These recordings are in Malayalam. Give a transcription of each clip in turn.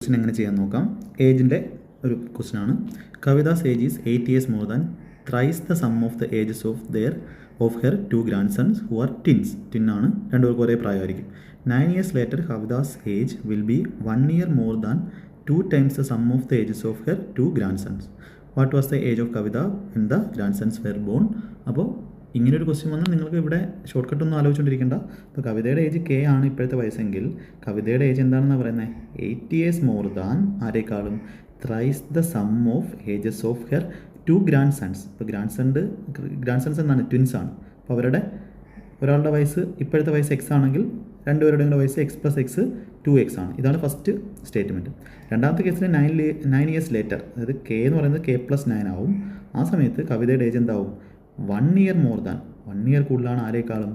ക്വസ്റ്റ്യൻ എങ്ങനെ ചെയ്യാൻ നോക്കാം. ഏജിൻ്റെ ഒരു ക്വസ്റ്റ്യൻ ആണ്. Kavitha's age is 8 years more than thrice the sum of the ages of her 2 grandsons who are twins. ടിന്നാണ്, രണ്ടുപേർക്ക് ഒരേ പ്രായമായിരിക്കും. 9 years later Kavitha's age will be 1 year more than 2 times the sum of the ages of her 2 grandsons. What was the age of Kavitha when the grandsons were born? അപ്പോൾ ഇങ്ങനൊരു ക്വസ്റ്റ്യൻ വന്നാൽ നിങ്ങൾക്ക് ഇവിടെ ഷോർട്ട് കട്ടൊന്നും ആലോചിച്ചുകൊണ്ടിരിക്കേണ്ട. ഇപ്പോൾ കവിതയുടെ ഏജ് കെ ആണ് ഇപ്പോഴത്തെ വയസ്സെങ്കിൽ കവിതയുടെ ഏജ് എന്താണെന്നാണ് പറയുന്നത്? 8 years മോർ ദാൻ ആരേക്കാളും thrice the sum of ages of her 2 grandsons. ഇപ്പോൾ ഗ്രാൻഡ്സൺസ് എന്താണ്? ട്വിൻസ് ആണ്. അപ്പോൾ അവരുടെ ഒരാളുടെ വയസ്സ് ഇപ്പോഴത്തെ വയസ്സ് എക്സ് ആണെങ്കിൽ രണ്ടുപേരുടെയും കൂടെ വയസ്സ് എക്സ് പ്ലസ് എക്സ് 2x ആണ്. ഇതാണ് ഫസ്റ്റ് സ്റ്റേറ്റ്മെൻറ്റ്. രണ്ടാമത്തെ കേസിൽ 9 years ലേറ്റർ, അതായത് കെ എന്ന് പറയുന്നത് k + 9 ആവും. ആ സമയത്ത് കവിതയുടെ ഏജ് എന്താവും? 1 year മോർ ദാൻ, 1 year കൂടുതലാണ് ആരേക്കാളും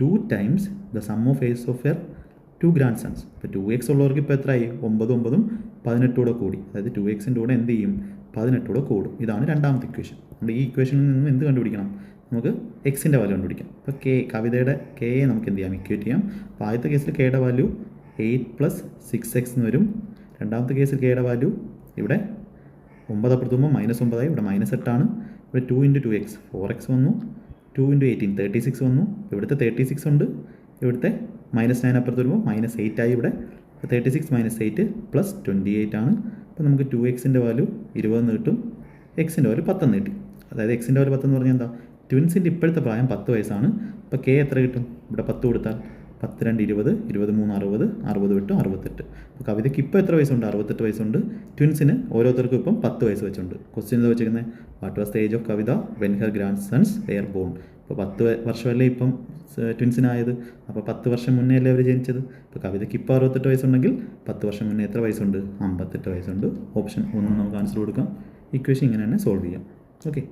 2 times the sum of ages of her 2 grandsons. ഇപ്പോൾ 2x ഉള്ളവർക്ക് ഇപ്പോൾ എത്രയായി? 9 9 18 കൂടെ കൂടി, അതായത് 2xൻ്റെ കൂടെ എന്ത് ചെയ്യും? 18 കൂടെ കൂടും. ഇതാണ് രണ്ടാമത്തെ ഇക്വേഷൻ. നമ്മുടെ ഈ ഇക്വേഷനിൽ നിന്നും എന്ത് കണ്ടുപിടിക്കണം? നമുക്ക് എക്സിൻ്റെ വാല്യൂ കണ്ടുപിടിക്കാം. അപ്പോൾ കവിതയുടെ കെയെ നമുക്ക് എന്ത് ചെയ്യാം? ഇക്വേറ്റ് ചെയ്യാം. അപ്പോൾ ആദ്യത്തെ കേസിൽ കെയുടെ വാല്യൂ 8 + 6x എന്ന് വരും. രണ്ടാമത്തെ കേസിൽ കെയുടെ വാല്യൂ ഇവിടെ 9 അപ്പുറത്തുമ്പോൾ -9 ആയി, ഇവിടെ -8 ആണ്. ഇവിടെ 2 × 2x 4x വന്നു, 2 × 18 36 വന്നു. ഇവിടുത്തെ 36 ഉണ്ട്, ഇവിടുത്തെ -9 അപ്പുറത്ത് വരുമ്പോൾ -8 ആയി ഇവിടെ. 36 - 8 + 28 ആണ്. അപ്പോൾ നമുക്ക് 2xൻ്റെ വാല്യൂ 20 എന്ന് കിട്ടും, എക്സിൻ്റെ വാല്യൂ 10 എന്ന് കിട്ടി. അതായത് എക്സിൻ്റെ വാല്യൂ 10 എന്ന് പറഞ്ഞാൽ എന്താ? ട്വിൻസിൻ്റെ ഇപ്പോഴത്തെ പ്രായം 10 വയസ്സാണ്. അപ്പോൾ കെ എത്ര കിട്ടും? ഇവിടെ 10 കൊടുത്താൽ 10 × 2 20, 23 60, 60 വിട്ട് 68. അപ്പോൾ കവിതയ്ക്ക് ഇപ്പോൾ എത്ര വയസ്സുണ്ട്? 68 വയസ്സുണ്ട്. ട്വിൻസിന് ഓരോരുത്തർക്കും ഇപ്പം 10 വയസ്സ് വെച്ചുണ്ട്. ക്വസ്റ്റ്യൻ എന്താ വെച്ചിരിക്കുന്നത്? What was the age of Kavitha when her grandsons were born? ഇപ്പോൾ 10 വർഷമല്ലേ ഇപ്പം ട്വിൻസിനായത്. അപ്പോൾ 10 വർഷം മുന്നേ അല്ലേ അവർ ജനിച്ചത്. ഇപ്പോൾ കവിതയ്ക്ക് ഇപ്പോൾ 68 വയസ്സുണ്ടെങ്കിൽ 10 വർഷം മുന്നേ എത്ര വയസ്സുണ്ട്? 58 വയസ്സുണ്ട്. ഓപ്ഷൻ 1 നമുക്ക് ആൻസർ കൊടുക്കാം. ഇക്വേഷൻ ഇങ്ങനെ തന്നെ സോൾവ് ചെയ്യാം. ഓക്കെ.